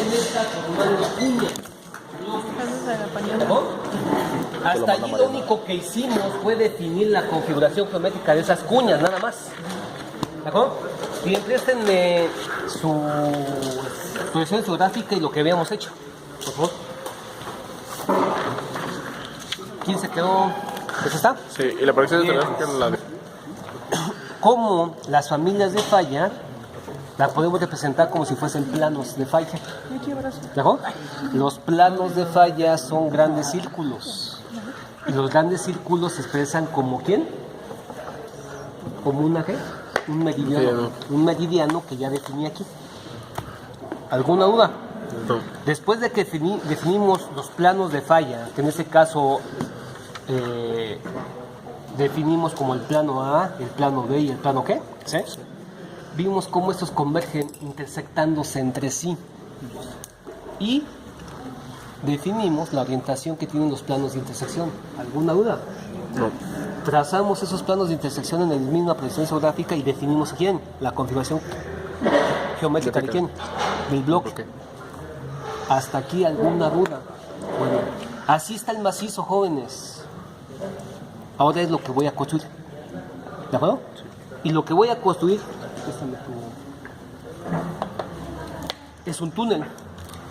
está formando cuñas. ¿No? Hasta allí lo único que hicimos fue definir la configuración geométrica de esas cuñas, nada más. ¿De acuerdo? Y empréstenme su proyección geográfica y lo que habíamos hecho, por favor. ¿Quién se quedó? ¿Eso está? Sí, y la proyección geográfica es la de... ¿Cómo las familias de falla la podemos representar como si fuesen planos de falla? ¿De acuerdo? Los planos de falla son grandes círculos. Y los grandes círculos se expresan como ¿quién? Como una ¿qué? Un meridiano. Un meridiano que ya definí aquí. ¿Alguna duda? No. Después de que definimos los planos de falla, que en este caso definimos como el plano A, el plano B y el plano ¿qué? ¿Sí? Vimos cómo estos convergen intersectándose entre sí. Y definimos la orientación que tienen los planos de intersección. ¿Alguna duda? No. Trazamos esos planos de intersección en la misma proyección geográfica y definimos quién, la configuración geométrica de quién, del bloque. Ok. Hasta aquí alguna duda. Bueno, así está el macizo, jóvenes. Ahora es lo que voy a construir. ¿De acuerdo? Sí. Y lo que voy a construir es un túnel.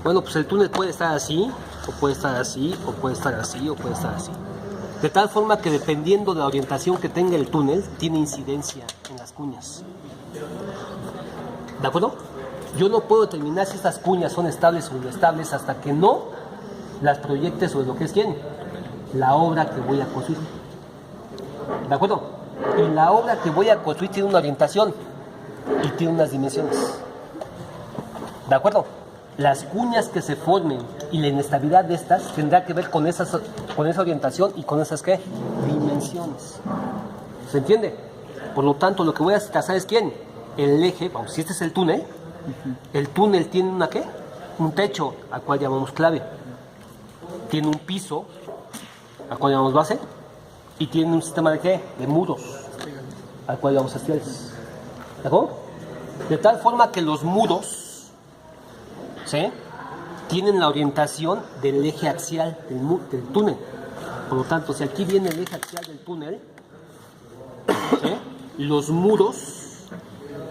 Bueno, pues el túnel puede estar así, o puede estar así, o puede estar así, o puede estar así. De tal forma que dependiendo de la orientación que tenga el túnel, tiene incidencia en las cuñas. ¿De acuerdo? Yo no puedo determinar si estas cuñas son estables o inestables hasta que no las proyecte sobre lo que es quién, la obra que voy a construir. ¿De acuerdo? Y la obra que voy a construir tiene una orientación y tiene unas dimensiones. ¿De acuerdo? Las cuñas que se formen y la inestabilidad de estas tendrá que ver con esa orientación y con esas ¿qué? Dimensiones. ¿Se entiende? Por lo tanto, lo que voy a trazar es quién, el eje, vamos, si este es el túnel, el túnel tiene una ¿qué? Un techo, al cual llamamos clave. Tiene un piso, al cual llamamos base, y tiene un sistema de ¿qué? De muros, al cual llamamos estriales. ¿De acuerdo? De tal forma que los muros, ¿sí?, tienen la orientación del eje axial del túnel. Por lo tanto, si aquí viene el eje axial del túnel, ¿sí?, los muros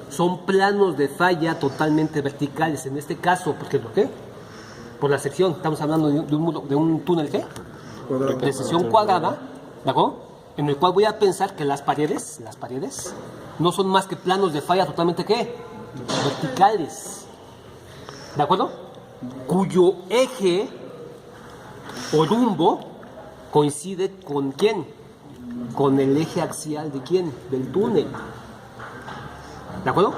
son planos de falla totalmente verticales. En este caso, ¿por qué? Por la sección, estamos hablando de un túnel ¿qué? De sección cuadrada, ¿de acuerdo? En el cual voy a pensar que las paredes no son más que planos de falla totalmente ¿qué? Verticales. ¿De acuerdo? Cuyo eje o rumbo coincide con ¿quién? Con el eje axial de ¿quién? Del túnel. ¿De acuerdo?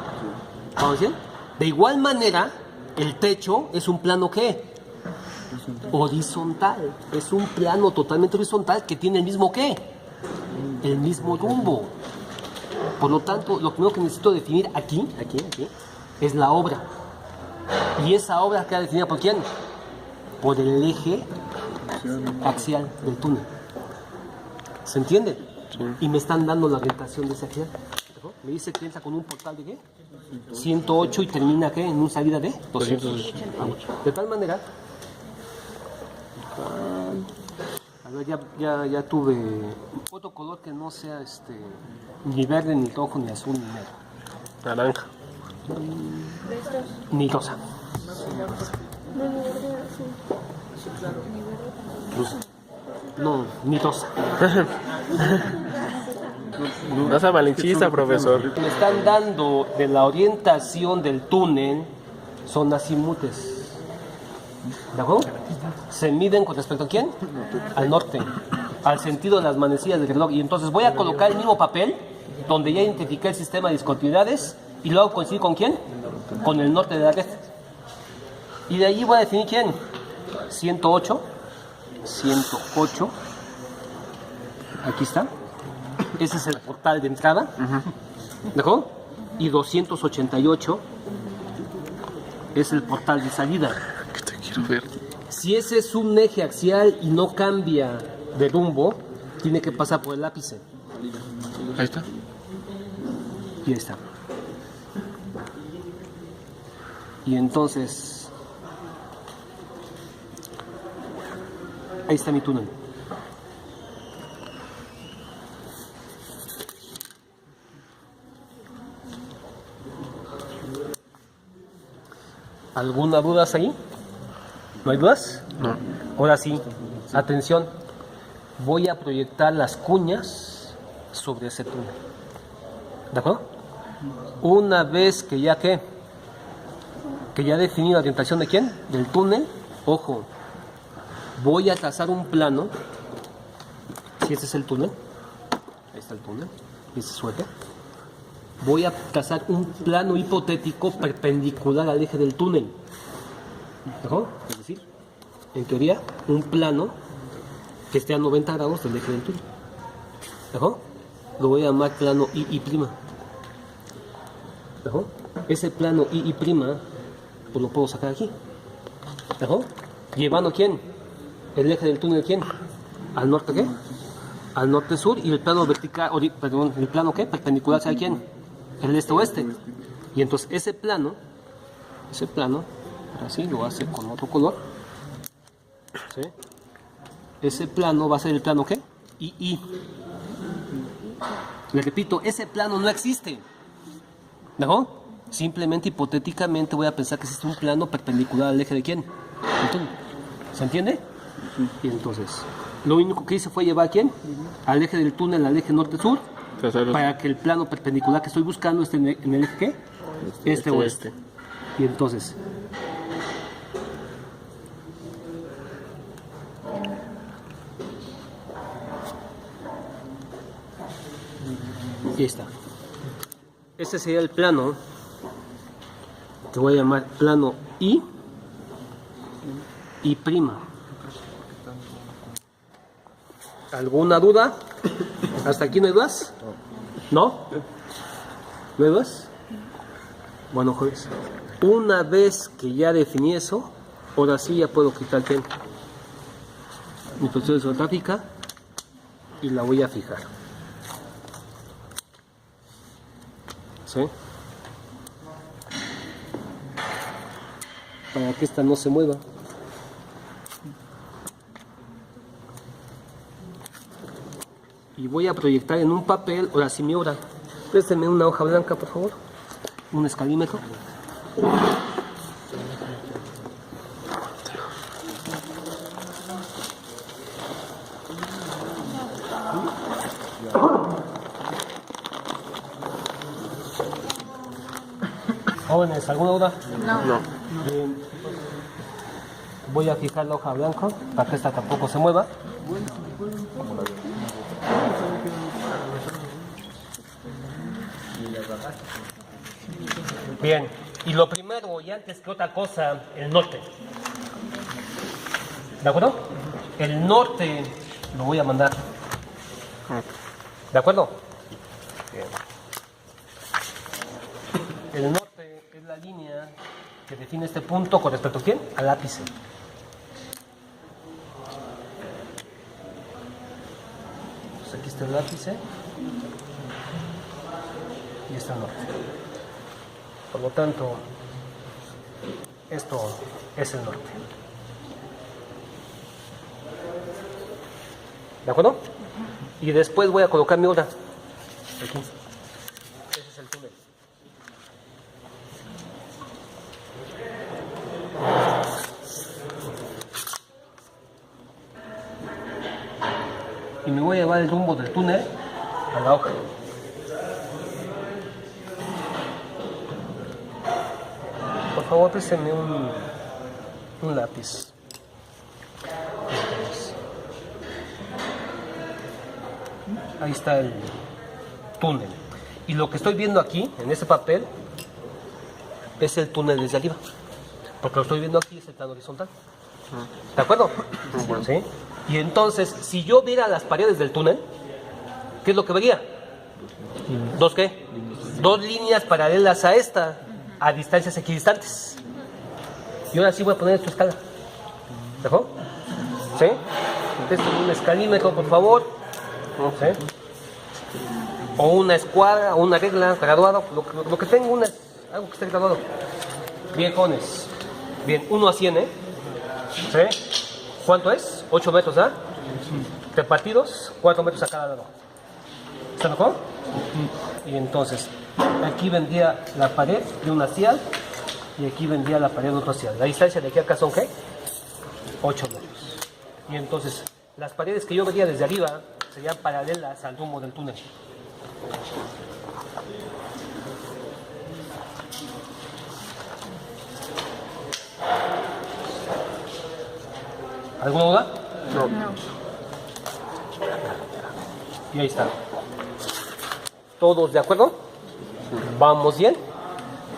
¿Vamos bien? De igual manera, el techo es un plano ¿qué? Horizontal. Es un plano totalmente horizontal que tiene el mismo ¿qué? El mismo rumbo. Por lo tanto, lo primero que necesito definir aquí, es la obra. Y esa obra queda definida por ¿quién? Por el eje axial del túnel. ¿Se entiende? Sí. Y me están dando la orientación de ese axial. Me dice que entra con un portal de ¿qué? 108 y termina ¿qué? En una salida de 200. De tal manera, a ver, ya tuve otro color que no sea ni verde, ni rojo, ni azul, ni negro. Naranja. Ni rosa. No, ni rosa. No sea malinchista, profesor. Me están dando de la orientación del túnel son azimutes. ¿De acuerdo? Se miden con respecto a ¿quién? Al norte, al sentido de las manecillas del reloj. Y entonces voy a colocar el mismo papel donde ya identifiqué el sistema de discontinuidades y luego coincidir con ¿quién? Con el norte de la red. Y de allí voy a definir ¿quién? 108. Aquí está. Ese es el portal de entrada. ¿De acuerdo? Y 288 es el portal de salida. Que te quiero ver. Si ese es un eje axial y no cambia de rumbo, tiene que pasar por el ápice. Ahí está. Y ahí está. Y entonces, Ahí está mi túnel. ¿Alguna duda ahí? ¿No hay dudas? No. Ahora sí, atención. Voy a proyectar las cuñas sobre ese túnel. ¿De acuerdo? Una vez que ya definí la orientación de quién, del túnel, ojo, voy a trazar un plano. Si este es el túnel, ahí está el túnel, y este es su eje. Voy a trazar un plano hipotético perpendicular al eje del túnel. ¿De acuerdo? Es decir, en teoría, un plano que esté a 90 grados del eje del túnel. ¿De acuerdo? Lo voy a llamar plano I'. ¿De acuerdo? Ese plano I', pues lo puedo sacar aquí. ¿De acuerdo? Llevando ¿quién? El eje del túnel ¿quién? ¿Al norte qué? Al norte-sur, y el plano vertical, perdón, el plano ¿qué? Perpendicular ¿a quién? El este-oeste. Y entonces ese plano, ahora sí, lo hace con otro color. ¿Sí? Ese plano va a ser el plano ¿qué? I'. Le repito, ese plano no existe. ¿De acuerdo? Simplemente hipotéticamente voy a pensar que existe un plano perpendicular al eje de quién. Entonces, ¿se entiende? Y entonces, lo único que hice fue llevar a quién? Al eje del túnel, al eje norte-sur, para que el plano perpendicular que estoy buscando esté en el eje ¿qué? Este-oeste. Y entonces, y ahí está. Este sería el plano que voy a llamar plano I'. ¿Alguna duda? ¿Hasta aquí no hay dudas? ¿No? ¿No hay dudas? Bueno, jóvenes, una vez que ya definí eso, ahora sí ya puedo quitar mi posición isográfica y la voy a fijar. ¿Sí? Para que esta no se mueva. Y voy a proyectar en un papel, ahora sí mi obra. Présteme una hoja blanca, por favor. Un escalímetro. Jóvenes, ¿alguna duda? No. Bien. Voy a fijar la hoja blanca para que esta tampoco se mueva. Bien, y lo primero y antes que otra cosa, el norte. ¿De acuerdo? El norte lo voy a mandar. ¿De acuerdo? Bien. El norte es la línea que define este punto con respecto a quién? Al ápice. Pues aquí está el ápice y está el norte. Por lo tanto, esto es el norte. ¿De acuerdo? Y después voy a colocar mi obra. Aquí. Ese es el túnel. Y me voy a llevar el rumbo del túnel a la hoja. Por favor, présteme un lápiz. Ahí está el túnel. Y lo que estoy viendo aquí, en este papel, es el túnel desde arriba. Porque lo estoy viendo aquí, es el plano horizontal. ¿De acuerdo? ¿Sí? Y entonces, si yo viera las paredes del túnel, ¿qué es lo que vería? ¿Dos qué? Dos líneas paralelas a esta, a distancias equidistantes. Y ahora sí voy a poner esta escala. ¿De acuerdo? ¿Sí? Entonces, un escalímetro, por favor. ¿Sí? O una escuadra, o una regla, graduado. Lo que tengo, algo que esté graduado. Bien, jóvenes. Bien, 1 a 100, ¿eh? ¿Sí? ¿Cuánto es? 8 metros, ¿ah? Repartidos, 4 metros a cada lado. ¿Está mejor? Y entonces, aquí vendría la pared de un hastial y aquí vendría la pared de otro hastial. La distancia de aquí a acá son, ¿qué? 8 metros. Y entonces, las paredes que yo vería desde arriba serían paralelas al rumbo del túnel. ¿Alguna duda? No. Y ahí está. ¿Todos de acuerdo? ¿Vamos bien?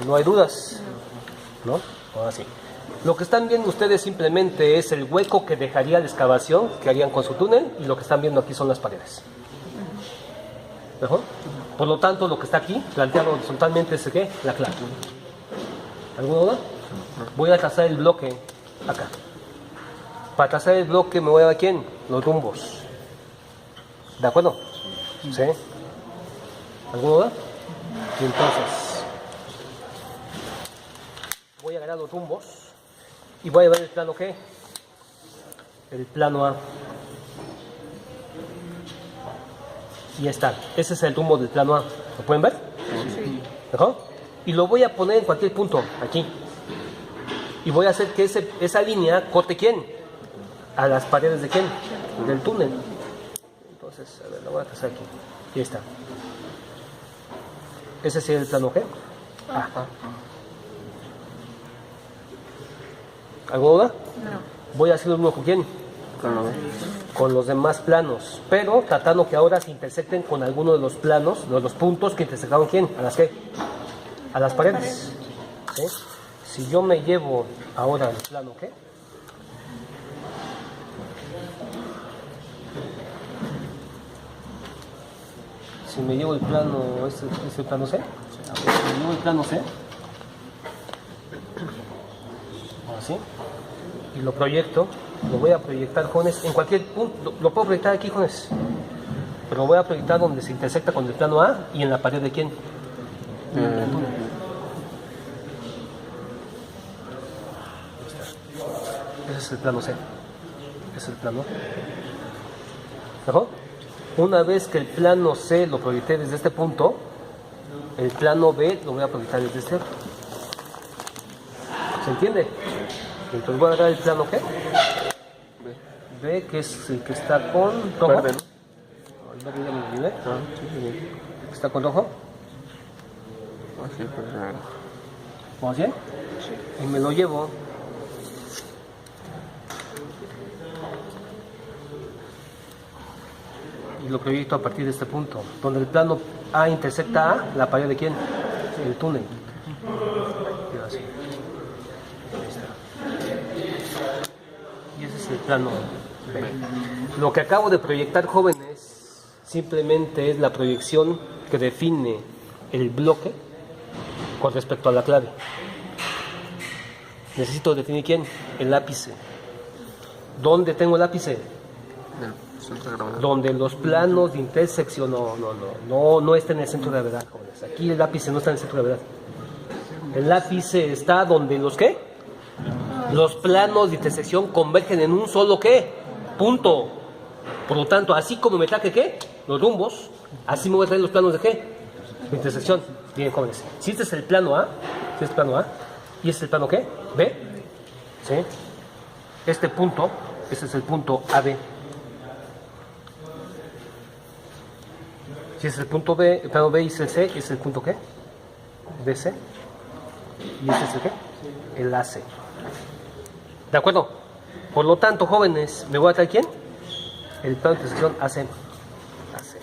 No hay dudas, ¿no? Ahora sí. Lo que están viendo ustedes simplemente es el hueco que dejaría la excavación que harían con su túnel, y lo que están viendo aquí son las paredes. ¿Mejor? Por lo tanto, lo que está aquí, planteado horizontalmente, es ¿qué? La clave. ¿Alguna duda? Voy a trazar el bloque acá. Para trazar el bloque me voy a dar ¿quién? Los rumbos. ¿De acuerdo? ¿Sí? ¿Alguna duda? Y entonces voy a agarrar los rumbos y voy a ver el plano ¿qué? El plano A. Y ya está. Ese es el rumbo del plano A. ¿Lo pueden ver? Sí. ¿Mejor? Y lo voy a poner en cualquier punto, aquí. Y voy a hacer que esa línea corte ¿quién? A las paredes de ¿quién? Del túnel. Entonces, a ver, lo voy a trazar aquí. Y ahí está. Ese sería el plano ¿qué? A. ¿Alguna duda? No. Voy a hacer lo mismo con ¿quién? Con los demás planos, pero tratando que ahora se intersecten con alguno de los planos, de los puntos que intersectaron ¿quién? ¿A las qué? A las paredes. ¿Sí? Si yo me llevo ahora el plano ¿qué? Si me llevo el plano, ¿es el plano C? Si me llevo el plano C, así, y lo proyecto, lo voy a proyectar, jóvenes, en cualquier punto, lo puedo proyectar aquí, jóvenes, pero lo voy a proyectar donde se intersecta con el plano A y en la pared de quién. Ese es el plano C. Ese es el plano. ¿Mejor? Una vez que el plano C lo proyecté desde este punto, el plano B lo voy a proyectar desde este otro. ¿Se entiende? Entonces voy a dar el plano ¿qué? B, que es el que está con rojo. Verde, ¿no? El verde ya me lo olvidé. Sí. ¿Está con rojo? Así, pues, ¿Vamos bien? Y me lo llevo. Y lo proyecto a partir de este punto, donde el plano A intersecta A, la pared de quién? El túnel. Y así. Ahí está. Y ese es el plano B. Lo que acabo de proyectar, jóvenes, simplemente es la proyección que define el bloque con respecto a la clave. Necesito definir quién, el ápice. ¿Dónde tengo el ápice? Donde los planos de intersección no está en el centro de gravedad, jóvenes. Aquí el ápice no está en el centro de gravedad. El ápice está donde los ¿qué? Los planos de intersección convergen en un solo ¿qué? Punto. Por lo tanto, así como me traje ¿qué? Los rumbos, así me voy a traer los planos de ¿qué? De intersección. Bien, jóvenes. Si este es el plano A, si este es el plano A, y este es el plano ¿qué? B, ¿sí? Este punto, este es el punto AB. Si es el punto B, el plano B y es el C, es el punto ¿qué? BC. Y este es el ¿qué? El AC. ¿De acuerdo? Por lo tanto, jóvenes, ¿me voy a traer quién? El plano de intersección AC. AC.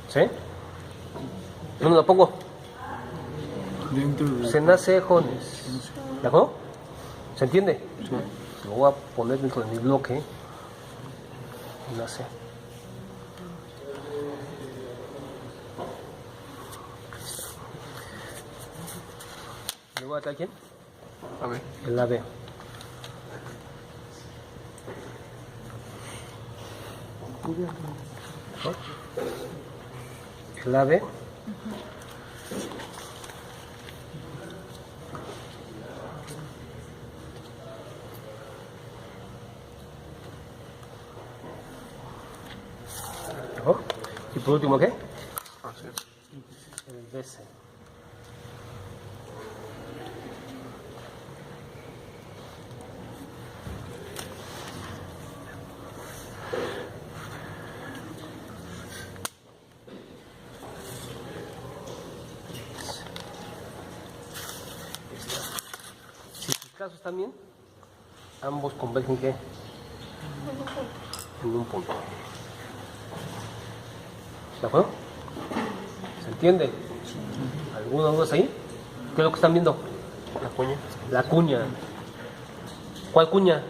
¿Sí? ¿Dónde lo pongo? Se nace jóvenes. ¿De acuerdo? ¿Se entiende? Sí. Lo voy a poner dentro de mi bloque. Nace. ¿Le voy a traer quién? A ver. El AB. Clave. Ajá. Y por último, ¿qué? Así es. El BC. Si sus casos también, ambos convergen ¿qué? En un punto. ¿De acuerdo? ¿Se entiende? ¿Alguna duda ahí? ¿Qué es lo que están viendo? La cuña. La cuña. ¿Cuál cuña?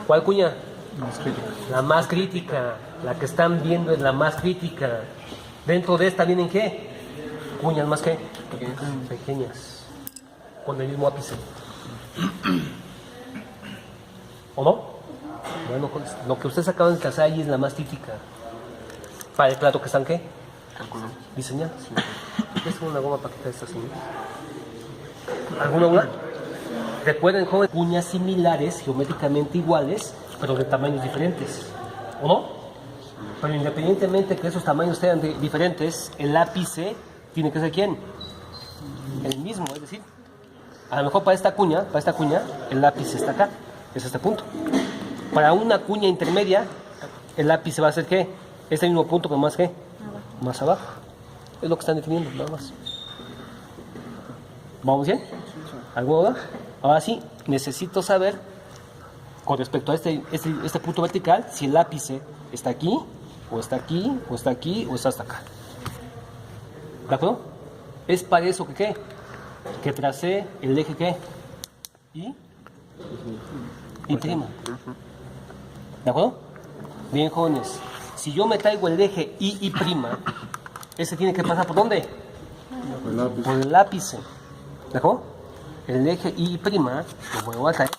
¿Cuál cuña? Más crítica. La más crítica. La que están viendo es la más crítica. Dentro de esta vienen ¿qué? Cuñas más que pequeñas. Con el mismo ápice. ¿O no? Bueno, lo que ustedes acaban de casar ahí es la más crítica. Para el plato que están ¿qué? Calculamos. Diseñar. Es una goma para quitar estas señales. ¿Alguna duda? Recuerden, jóvenes, cuñas similares, geométricamente iguales, pero de tamaños diferentes. ¿O no? Pero independientemente que esos tamaños sean diferentes, el ápice tiene que ser ¿quién? El mismo, es decir, a lo mejor para esta cuña, el ápice está acá, es este punto. Para una cuña intermedia, el ápice va a ser ¿qué? Este mismo punto, pero más ¿qué? Más abajo. Es lo que están definiendo, nada más. ¿Vamos bien? ¿Alguna duda? Ahora sí, necesito saber, con respecto a este punto vertical, si el ápice está aquí, o está aquí, o está aquí, o está hasta acá. ¿De acuerdo? Es para eso que ¿qué? Que tracé el eje ¿qué? Y prima. ¿De acuerdo? Bien, jóvenes. Si yo me traigo el eje y prima, ese tiene que pasar ¿por dónde? Por el ápice. ¿De acuerdo? El eje y prima lo vuelvo a traer.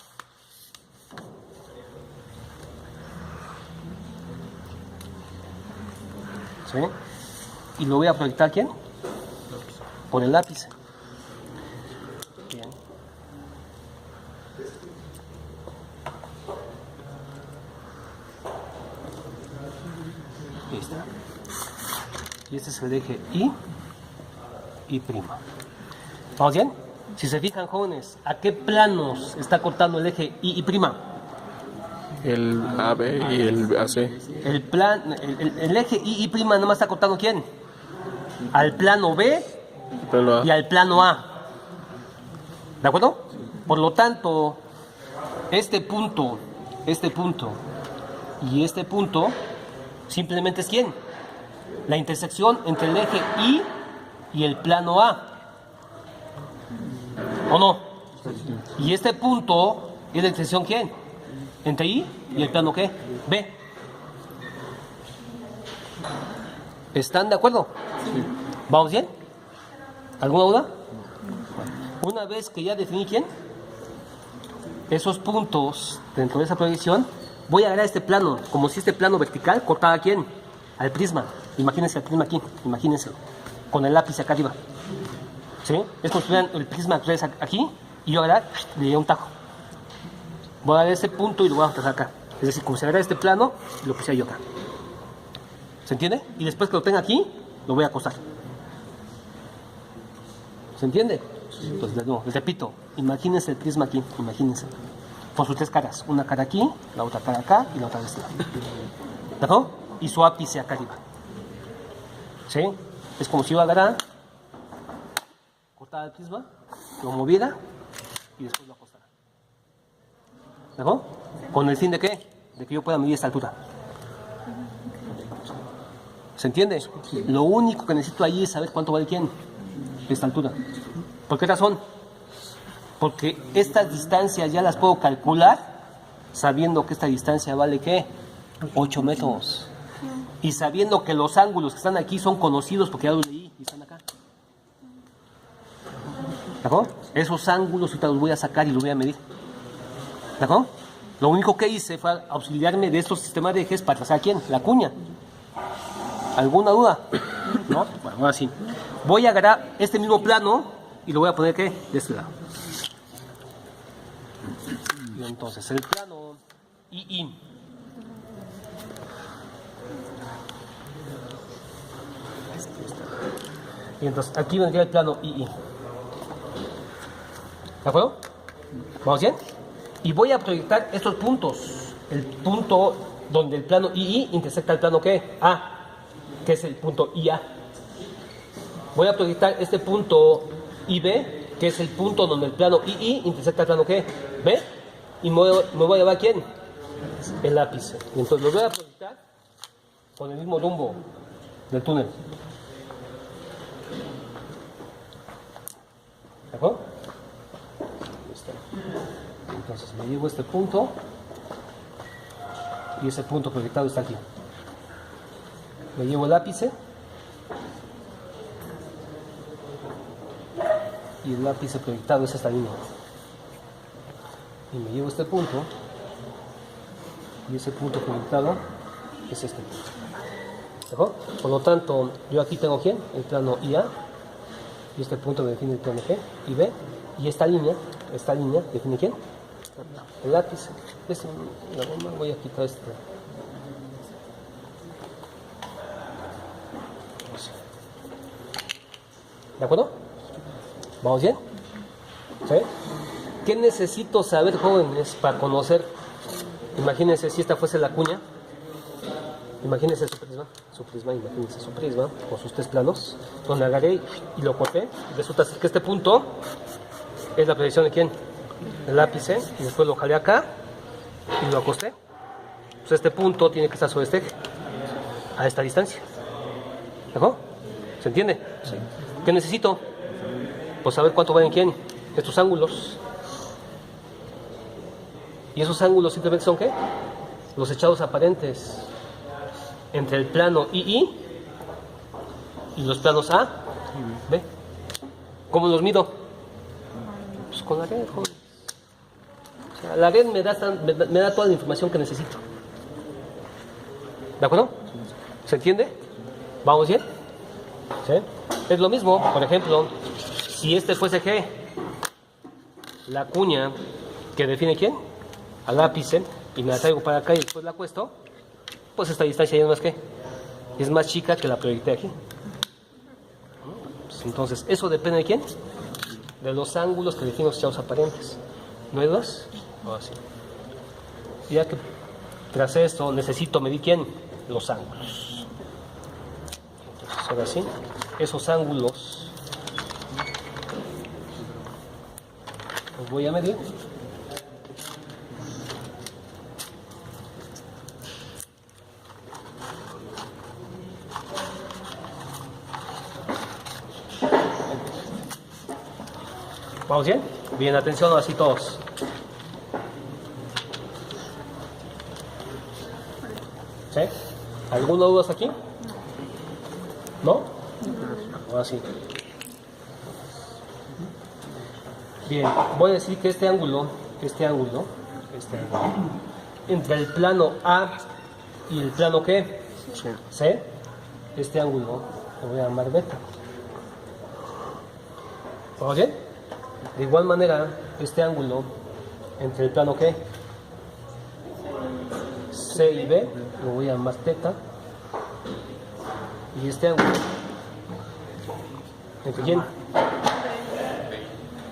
¿Sí? Y lo voy a proyectar ¿quién? Por el lápiz. Bien. Ahí está. Y este es el eje y prima. ¿Vamos bien? Si se fijan, jóvenes, ¿a qué planos está cortando el eje y prima? El AB y el AC. El eje y prima nomás está cortando ¿quién? Al plano B Plano y A. al plano A. ¿De acuerdo? Por lo tanto, este punto y este punto simplemente es ¿quién? La intersección entre el eje y el plano A. ¿O no? Y este punto es la intersección ¿quién? Entre I y el plano ¿qué? B. ¿Están de acuerdo? Sí. ¿Vamos bien? ¿Alguna duda? Una vez que ya definí quién, esos puntos dentro de esa proyección, voy a agarrar este plano, como si este plano vertical cortara quién, al prisma. Imagínense el prisma aquí, imagínense, con el lápiz acá arriba. ¿Sí? Es como si vean el prisma aquí y yo agarrar, le doy un tajo. Voy a dar ese punto y lo voy a trazar acá. Es decir, como si agarra este plano y lo pusiera yo acá. ¿Se entiende? Y después que lo tenga aquí, lo voy a acostar. ¿Se entiende? Entonces, de nuevo, les repito, imagínense el prisma aquí, imagínense. Con sus tres caras, una cara aquí, la otra cara acá y la otra de este lado. ¿De acuerdo? Y su ápice acá arriba. ¿Sí? Es como si yo agarrara, cortara el prisma, lo moviera y después lo acostara. ¿De acuerdo? ¿Con el fin de qué? De que yo pueda medir esta altura. ¿Se entiende? Lo único que necesito ahí es saber cuánto vale quién. Esta altura. ¿Por qué razón? Porque estas distancias ya las puedo calcular sabiendo que esta distancia vale ¿qué? 8 metros. Y sabiendo que los ángulos que están aquí son conocidos porque ya los leí y están acá. ¿De acuerdo? Esos ángulos ahorita los voy a sacar y los voy a medir. ¿De acuerdo? Lo único que hice fue auxiliarme de estos sistemas de ejes para trazar quién, la cuña. ¿Alguna duda? ¿No? Bueno, ahora sí. Voy a agarrar este mismo plano y lo voy a poner ¿qué? De este lado. Y entonces el plano II. Y entonces aquí vendría el plano II. ¿De acuerdo? ¿Vamos bien? Y voy a proyectar estos puntos. El punto donde el plano II intersecta el plano ¿qué? A, que es el punto IA. Voy a proyectar este punto IB, que es el punto donde el plano II intersecta el plano ¿qué? B. Y me voy a llevar ¿quién? El lápiz. Y entonces lo voy a proyectar con el mismo rumbo del túnel. ¿De acuerdo? Entonces me llevo este punto y ese punto proyectado está aquí. Me llevo el ápice y el ápice proyectado es esta línea. Y me llevo este punto y ese punto proyectado es este punto. ¿De acuerdo? Por lo tanto, yo aquí tengo ¿quién? El plano IA y este punto me define el plano G y B y esta línea define ¿quién? El lápiz. La goma, voy a quitar este. ¿De acuerdo? ¿Vamos bien? ¿Sí? ¿Qué necesito saber, jóvenes, para conocer? Imagínense si esta fuese la cuña. Imagínense su prisma, imagínense su prisma con sus tres planos, donde agarré y lo corté. Y resulta que este punto es la proyección de ¿quién? El ápice, y después lo jalé acá y lo acosté. Pues este punto tiene que estar sobre este eje, a esta distancia. ¿De acuerdo? ¿Se entiende? Sí. ¿Qué necesito? Pues saber cuánto valen quién, estos ángulos. Y esos ángulos simplemente son ¿qué? Los echados aparentes entre el plano II y los planos A, B. ¿Cómo los mido? Pues con la red, joven. O sea, la red me da toda la información que necesito. ¿De acuerdo? ¿Se entiende? ¿Vamos bien? ¿Sí? Es lo mismo, por ejemplo, si este fuese G, la cuña que define ¿quién? Al ápice, y me la traigo para acá y después la acuesto, pues esta distancia ya no es que es más chica que la proyecté aquí. Pues entonces, ¿eso depende de quién? De los ángulos que definen los echados aparentes. ¿No hay dos? Así. Ya que tras esto necesito medir quién? Los ángulos. Entonces, ahora sí, esos ángulos los voy a medir. ¿Vamos bien? Bien, atención así todos. ¿Sí? ¿Alguna duda aquí? ¿No? Ahora sí. Bien, voy a decir que este ángulo, entre el plano A y el plano ¿qué? C, este ángulo lo voy a llamar beta. ¿Vamos bien? De igual manera, este ángulo entre el plano ¿qué? C y B lo voy a llamar teta. Y este ángulo ¿entre quién?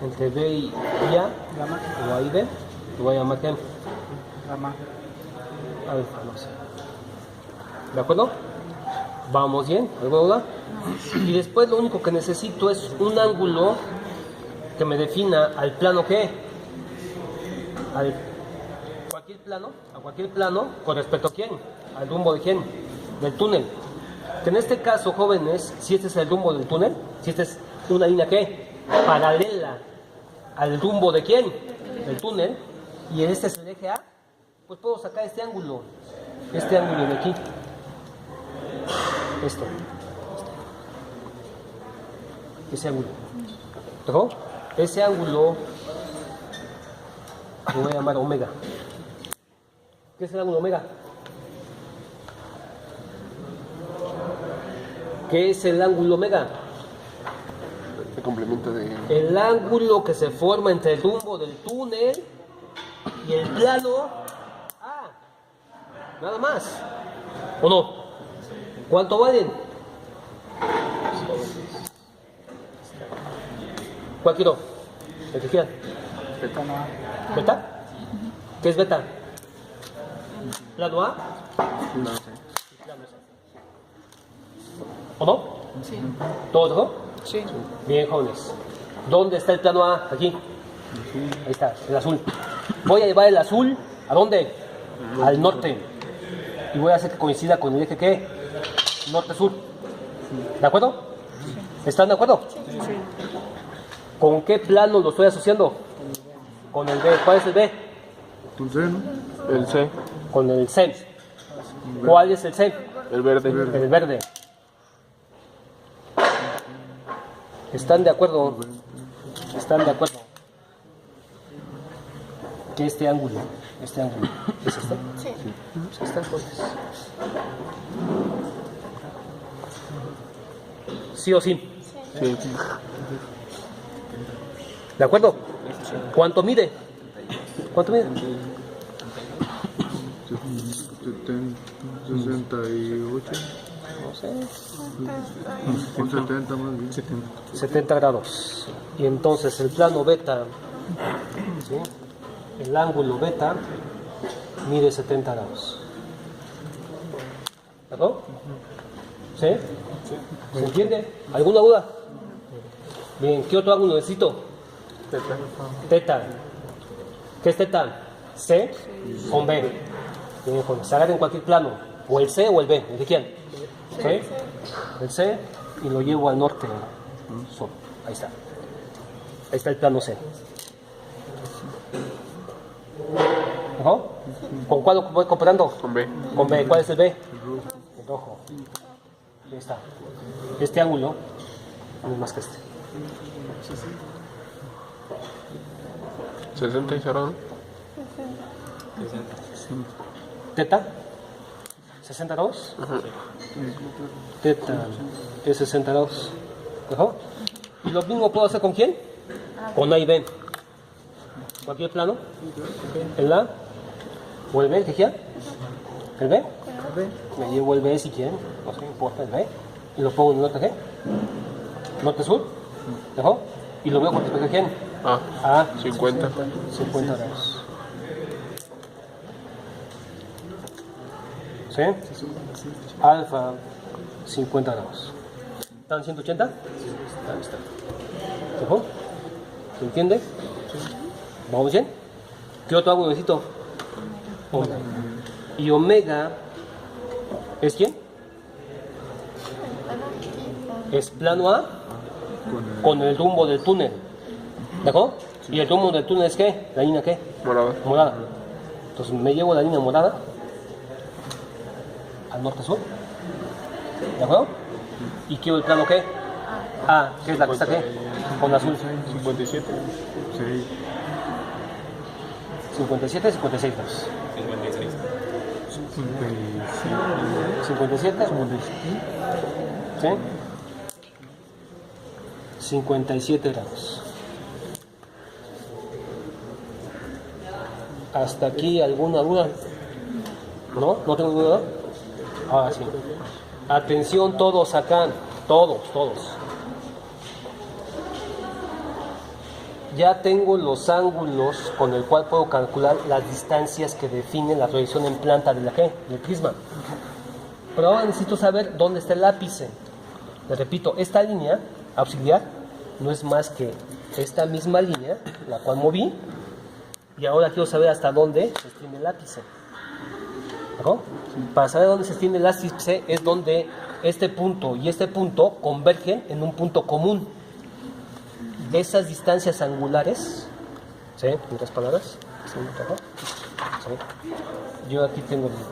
Entre B y A, o A y B, lo voy a llamar ¿qué? Alfa, no sé. ¿De acuerdo? ¿Vamos bien? ¿Alguna duda? Y después lo único que necesito es un ángulo que me defina al plano ¿qué? A cualquier plano con respecto a quién, al rumbo de quién, del túnel. Que en este caso, jóvenes, si este es el rumbo del túnel, si esta es una línea ¿qué? Paralela al rumbo de quién, del túnel, y este es el eje A, pues puedo sacar este ángulo de aquí, ese ángulo. ¿No? Ese ángulo lo voy a llamar omega. ¿Qué es el ángulo omega? ¿Qué es el ángulo omega? El complemento de... El ángulo que se forma entre el rumbo del túnel y el plano A. Nada más. ¿O no? ¿Cuánto valen? ¿Cuál quiero? El que quieran. ¿Beta? ¿Qué es beta? ¿Plano A? No sé. ¿O no? Sí. ¿Todo ojo? Sí. Bien, jóvenes. ¿Dónde está el plano A? Aquí. Ahí está, el azul. Voy a llevar el azul, ¿a dónde? Al norte. Y voy a hacer que coincida con el eje ¿qué? Norte-sur. ¿De acuerdo? ¿Están de acuerdo? Sí. ¿Con qué plano lo estoy asociando? Con el B. ¿Cuál es el B? Tu seno, El C. Con el C. ¿Cuál es el C? El verde. El verde. ¿Están de acuerdo? ¿Están de acuerdo? Que este ángulo ¿es este? Sí. Pues está entonces. ¿Sí o sí? Sí. ¿De acuerdo? ¿Cuánto mide? ¿Cuánto mide? 68, No sé. o 70 más bien. 70 grados. Y entonces el plano beta, ¿sí? El ángulo beta mide 70 grados. ¿De acuerdo? ¿Sí? ¿Se entiende? ¿Alguna duda? Bien, ¿qué otro ángulo necesito? Teta. ¿Qué es teta? C con B. Bien, jóvenes, se agarren cualquier plano, o el C o el B, el que quieran. ¿Sí? El C y lo llevo al norte. Sur. Ahí está. Ahí está el plano C. ¿No? ¿Con cuál lo voy comparando? Con B. Con B. ¿Cuál es el B? El rojo. Ahí está. Este ángulo no es más que este. 60 y 0, ¿no? Teta, 62. Teta es 62. Ajá. ¿Y lo mismo puedo hacer con quién? Con A y B. Cualquier plano. El A o el B, ¿qué quiera? ¿El B? Me llevo el B si quieren, no sé, importa el B. Y lo pongo en el norte, ¿qué? Norte-sur. ¿Ajá? Y lo veo con respecto a quién. Ah, 50. 50 grados. ¿Sí? Alfa, 50 grados. ¿Están 180? Ahí está. ¿Ojo? ¿Se entiende? ¿Vamos bien? ¿Qué otro ángulo necesito? Omega. ¿Y omega es quién? Es plano A con el rumbo del túnel. ¿De acuerdo? ¿Y el rumbo del túnel es qué? ¿La línea qué? Morada. Morada. Entonces me llevo la línea morada al norte-sur. ¿De acuerdo? ¿Y quiero el plano qué? A, ¿qué es la que está qué? Con azul. 57. 57, 56 grados. 57, ¿sí? 57 grados. ¿Hasta aquí alguna duda? ¿No? ¿No tengo duda? Ahora sí. Atención todos acá, todos. Ya tengo los ángulos con el cual puedo calcular las distancias que definen la proyección en planta de la ¿qué? Del prisma. Pero ahora necesito saber dónde está el ápice. Les repito, esta línea auxiliar no es más que esta misma línea, la cual moví, y ahora quiero saber hasta dónde se extiende el ápice. ¿No? Para saber dónde se extiende el ápice es donde este punto y este punto convergen en un punto común. Esas distancias angulares, ¿sí? En otras palabras, ¿sí? Yo aquí tengo